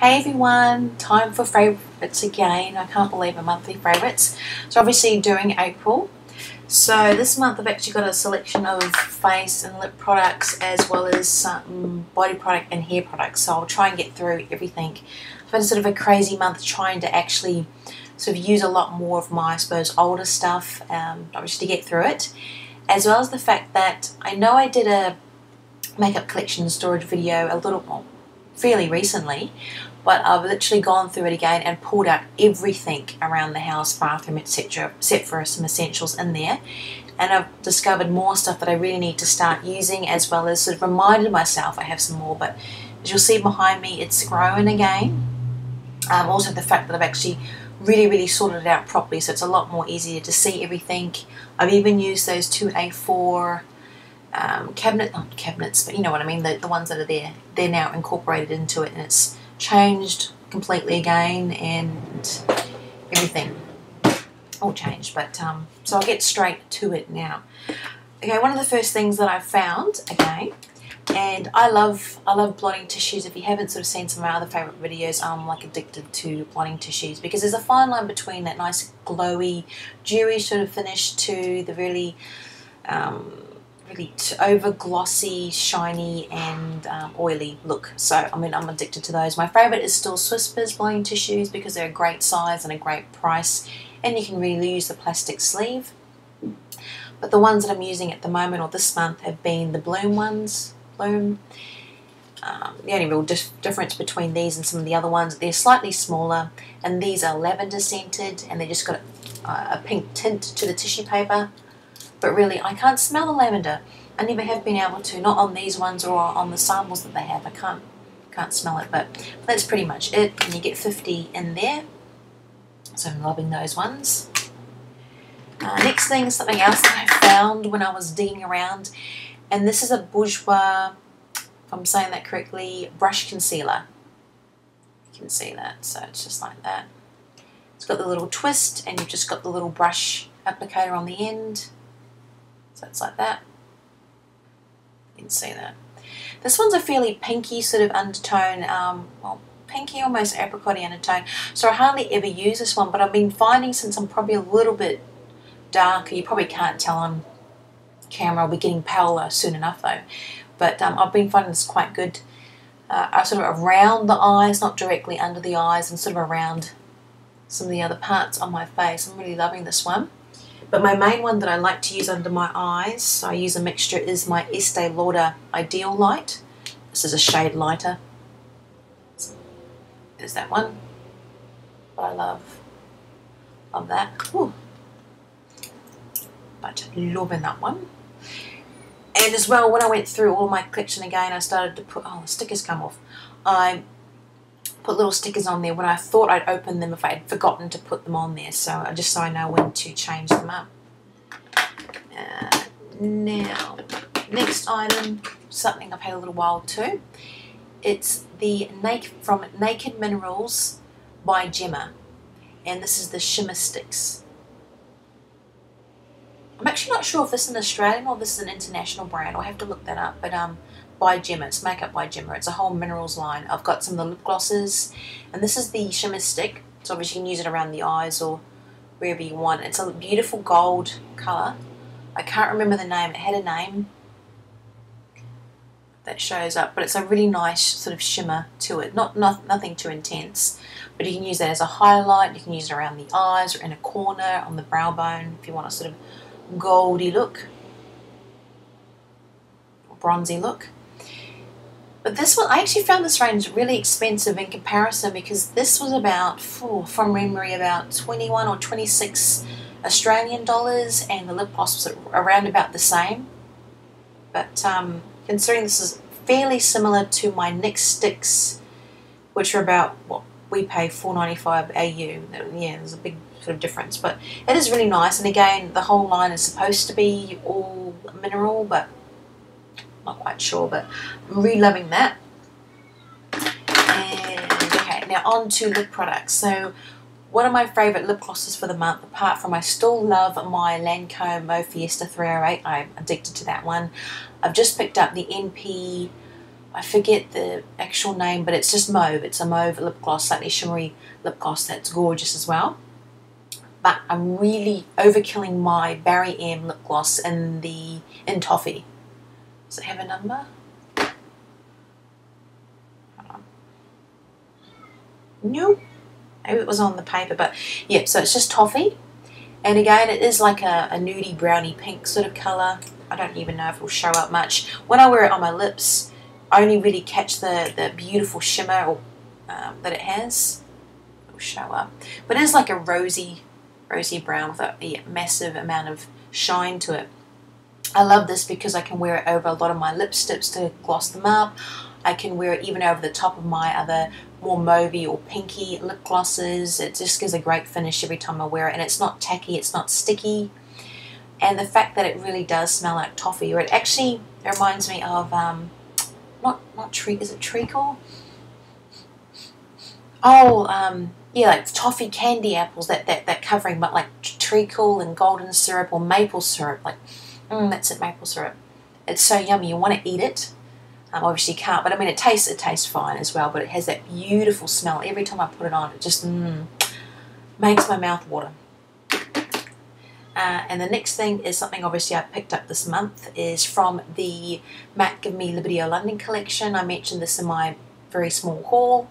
Hey everyone, time for favourites again. I can't believe a monthly favourites. So obviously during April. So this month I've actually got a selection of face and lip products as well as some body product and hair products. So I'll try and get through everything. It's been sort of a crazy month trying to actually sort of use a lot more of my, I suppose, older stuff obviously to get through it. As well as the fact that I know I did a makeup collection storage video fairly recently, but I've literally gone through it again and pulled out everything around the house, bathroom, etc., except for some essentials in there. And I've discovered more stuff that I really need to start using, as well as sort of reminded myself I have some more. But as you'll see behind me, it's growing again. Also the fact that I've actually really sorted it out properly, so it's a lot more easier to see everything. I've even used those two A4 not cabinets, but you know what I mean, the ones that are there. They're now incorporated into it, and it's changed completely again, and everything all changed. But so I'll get straight to it now. Okay, one of the first things that I found again, and I love blotting tissues. If you haven't sort of seen some of my other favourite videos, I'm like addicted to blotting tissues, because there's a fine line between that nice glowy, dewy sort of finish to the really over glossy, shiny and oily look. So I mean, I'm addicted to those. My favourite is still Swissper's blotting tissues, because they're a great size and a great price, and you can really use the plastic sleeve. But the ones that I'm using at the moment, or this month, have been the Bloom ones. The only real difference between these and some of the other ones, they're slightly smaller, and these are lavender scented, and they just got a pink tint to the tissue paper. But really, I can't smell the lavender. I never have been able to, not on these ones or on the samples that they have. I can't smell it, but that's pretty much it. And you get 50 in there, so I'm loving those ones. Next thing is something else that I found when I was digging around, and this is a Bourjois, if I'm saying that correctly, brush concealer. You can see that, so it's just like that. It's got the little twist, and you've just got the little brush applicator on the end. So it's like that. You can see that. This one's a fairly pinky sort of undertone, well, pinky, almost apricot-y undertone. So I hardly ever use this one, but I've been finding, since I'm probably a little bit darker, you probably can't tell on camera, I'll be getting paler soon enough though. But I've been finding this quite good. Sort of around the eyes, not directly under the eyes, and sort of around some of the other parts on my face. I'm really loving this one. But my main one that I like to use under my eyes, so I use a mixture, is my Estee Lauder Ideal Light. This is a shade lighter. There's that one. But I love that. Ooh. But loving that one. And as well, when I went through all my collection again, I started to put, oh, the stickers come off. I put little stickers on there when I thought I'd open them if I had forgotten to put them on there, so just so I know when to change them up. Now, next item, something I've had a little while too. It's the from Naked Minerals by Jemma, and this is the Shimmer Sticks. I'm actually not sure if this is an Australian or this is an international brand. I'll have to look that up, but by Jemma. It's makeup by Jemma. It's a whole minerals line. I've got some of the lip glosses, and this is the Shimmer Stick. So obviously you can use it around the eyes or wherever you want. It's a beautiful gold colour. I can't remember the name. It had a name that shows up, but it's a really nice sort of shimmer to it. Nothing too intense, but you can use that as a highlight. You can use it around the eyes or in a corner on the brow bone if you want a sort of goldy look, or bronzy look. But this one, I actually found this range really expensive in comparison, because this was about, from memory, about 21 or 26 Australian dollars, and the lip gloss was around about the same. But considering this is fairly similar to my NYX Stix, which are about, what we pay, $4.95 AU. Yeah, there's a big sort of difference, but it is really nice. And again, the whole line is supposed to be all mineral, but not quite sure, but I'm really loving that. And okay, now on to lip products. So one of my favourite lip glosses for the month, apart from I still love my Lancome Mauve Fiesta 308, I'm addicted to that one. I've just picked up the NP I forget the actual name, but it's just mauve. It's a mauve lip gloss, slightly shimmery lip gloss that's gorgeous as well. But I'm really overkilling my Barry M lip gloss in Toffee. Does it have a number? Hold on. No, maybe it was on the paper, but yeah, so it's just Toffee. And again, it is like a nudie brownie pink sort of colour. I don't even know if it will show up much. When I wear it on my lips, I only really catch the beautiful shimmer that it has. It will show up. But it is like a rosy brown with a massive amount of shine to it. I love this because I can wear it over a lot of my lipsticks to gloss them up. I can wear it even over the top of my other more mauvey or pinky lip glosses. It just gives a great finish every time I wear it, and it's not tacky, it's not sticky. And the fact that it really does smell like toffee, or it actually reminds me of is it treacle? Oh, yeah, like toffee candy apples, that covering, but like treacle and golden syrup or maple syrup, like that's it, maple syrup. It's so yummy. You want to eat it. Obviously you can't, but I mean it tastes fine as well. But it has that beautiful smell. Every time I put it on, it just makes my mouth water. And the next thing is something obviously I picked up this month, is from the MAC Give Me Libido London collection. I mentioned this in my very small haul.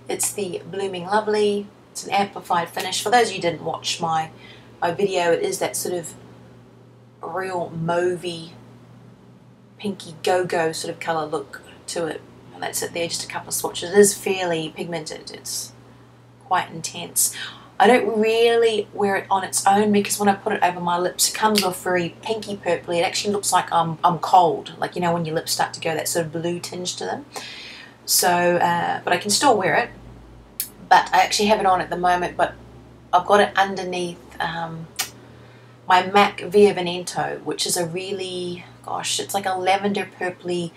It's the Blooming Lovely. It's an amplified finish. For those of you who didn't watch my video, it is that sort of real mauvey, pinky go-go sort of colour look to it. And that's it there, just a couple of swatches. It is fairly pigmented. It's quite intense. I don't really wear it on its own because when I put it over my lips, it comes off very pinky purpley. It actually looks like I'm cold, like, you know, when your lips start to go that sort of blue tinge to them. So, but I can still wear it. But I actually have it on at the moment, but I've got it underneath my MAC Via Veneto, which is a really, gosh, it's like a lavender purpley,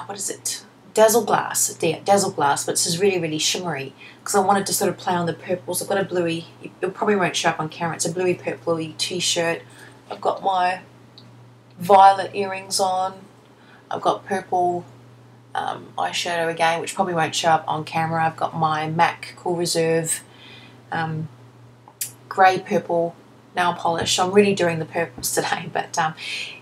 what is it? Dazzle Glass, but it's just really shimmery, because I wanted to sort of play on the purples. I've got a bluey, it probably won't show up on camera, it's a bluey purpley t-shirt. I've got my violet earrings on. I've got purple eyeshadow again, which probably won't show up on camera. I've got my MAC Cool Reserve grey purple nail polish. I'm really doing the purples today, but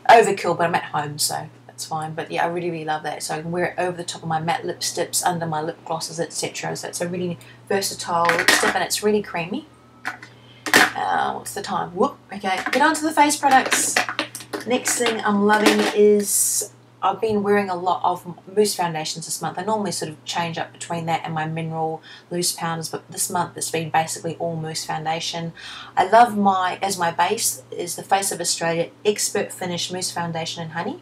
overkill, but I'm at home, so that's fine. But yeah, I really love that. So I can wear it over the top of my matte lipsticks, under my lip glosses, etc. So it's a really versatile lipstick, and it's really creamy. What's the time? Whoop. Okay, get on to the face products. Next thing I'm loving is, I've been wearing a lot of Mousse foundations this month. I normally sort of change up between that and my mineral loose powders, but this month it's been basically all Mousse foundation. I love as my base is the Face of Australia Expert Finish Mousse Foundation in Honey.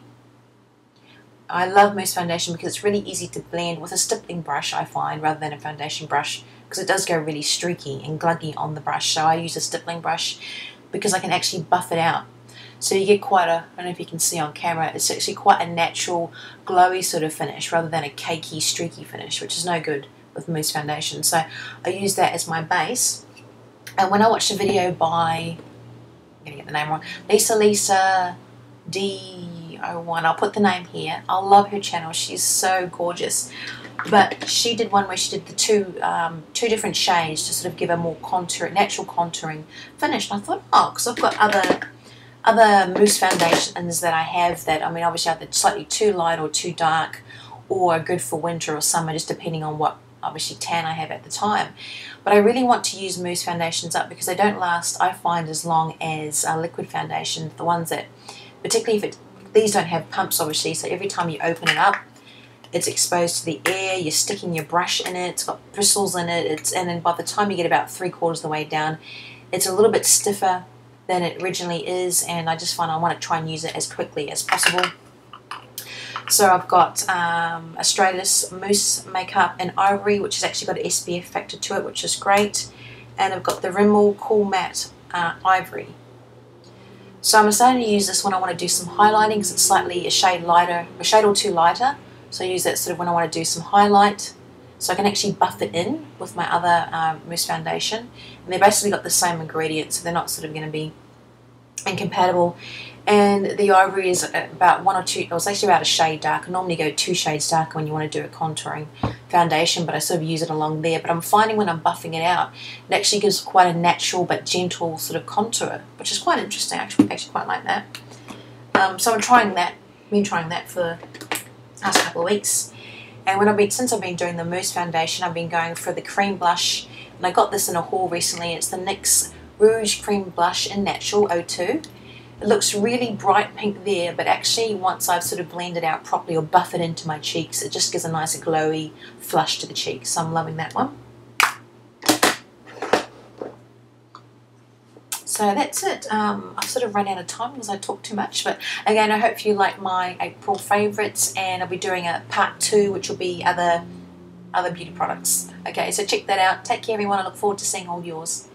I love Mousse foundation because it's really easy to blend with a stippling brush, I find, rather than a foundation brush, because it does go really streaky and gluggy on the brush. So I use a stippling brush because I can actually buff it out. So you get quite a, I don't know if you can see on camera, it's actually quite a natural, glowy sort of finish rather than a cakey, streaky finish, which is no good with Mousse foundation. So I use that as my base. And when I watched a video by, I'm going to get the name wrong, Lisa D01, I'll put the name here. I love her channel, she's so gorgeous. But she did one where she did the two different shades to sort of give a more natural contouring finish. And I thought, oh, because I've got other Mousse foundations that I have that, I mean, obviously either slightly too light or too dark, or good for winter or summer, just depending on what, obviously, tan I have at the time. But I really want to use Mousse foundations up because they don't last, I find, as long as liquid foundation. The ones that, particularly if these don't have pumps, obviously, so every time you open it up, it's exposed to the air, you're sticking your brush in it, it's got bristles in it, and then by the time you get about 3/4 of the way down, it's a little bit stiffer than it originally is, and I just find I want to try and use it as quickly as possible. So I've got Australis Mousse Makeup in Ivory, which has actually got an SPF factor to it, which is great, and I've got the Rimmel Cool Matte Ivory. So I'm starting to use this when I want to do some highlighting because it's slightly a shade lighter, a shade or two lighter. So I use that sort of when I want to do some highlight. So I can actually buff it in with my other Mousse foundation. And they've basically got the same ingredients, so they're not sort of going to be incompatible. And the Ivory is about 1 or 2, it was actually about a shade dark. I normally go 2 shades darker when you want to do a contouring foundation, but I sort of use it along there. But I'm finding when I'm buffing it out, it actually gives quite a natural but gentle sort of contour, which is quite interesting. I actually quite like that. So I'm trying that. I've been trying that for the past couple of weeks. And since I've been doing the Mousse Foundation, I've been going for the cream blush. And I got this in a haul recently. It's the NYX Rouge Cream Blush in Natural 02. It looks really bright pink there, but actually once I've sort of blended out properly or buff it into my cheeks, it just gives a nice glowy flush to the cheeks. So I'm loving that one. So that's it. I've sort of run out of time because I talk too much. But again, I hope you like my April favourites, and I'll be doing a part 2, which will be other beauty products. Okay, so check that out. Take care, everyone. I look forward to seeing all yours.